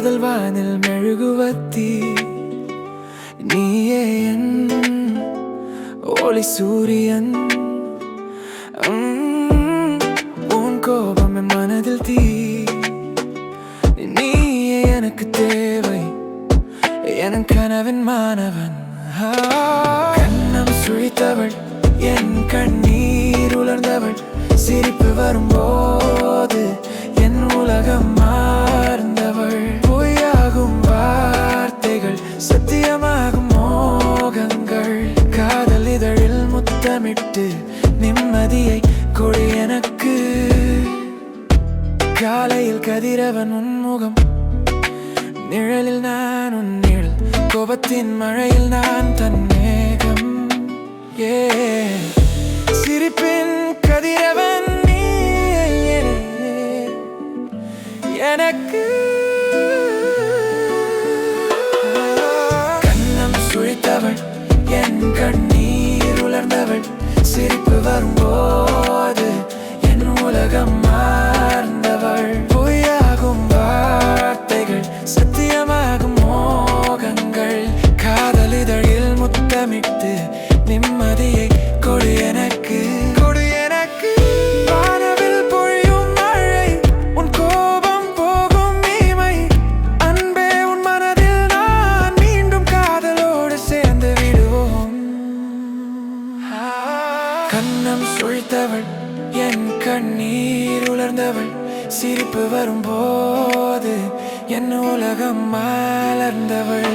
காதல் வானில் மெழுகுவத்தி நீயே என் ஒளி சூரியன். உன் கோபம் என் மனதில் தீ. நீயே எனக்கு தேவை, என் கனவின் மாணவன். கண்ணம் சுழித்தவள், என் கண்ணீர் உலர்ந்தவள். சிரிப்பு வரும்போது என் உலகம் மார்ந்தவள். பொய்யாகும் வார்த்தைகள், சத்தியமாகும் மோகங்கள். காதல் இதழில் முத்தமிட்டு நிம்மதியை கொடு எனக்கு. காலையில் கதிரவன் உன்முகம், நிழலில் நான் உன் நிழல். கோபத்தின் மழையில் நான் தன் மேகம். சிரிப்பின் கதிரவன் நீ எனக்கு. கண்ணம் சுழித்தவள், என் கண்ணீர் உலர்ந்தவள். சிரிப்பு வரும்போது என் உலகம் மார்ந்தவள். பொய்யாகும் வார்த்தைகள், சத்தியமாகும் மோகங்கள். காதல் இதழில் முத்தமிட்டு நிம்மதியை கொடு எனக்கு. கொடு எனக்கு. வானவில் பொழியும் மழை, உன் கோபம் போகும் இமை. அன்பே உன் மனதில் நான் மீண்டும் காதலோடு சேர்ந்து விடுவோம். கண்ணம் சுழித்தவள், என் கண்ணீர் உலர்ந்தவள். சிரிப்பு வரும்போது என் உலகம் மலர்ந்தவள்.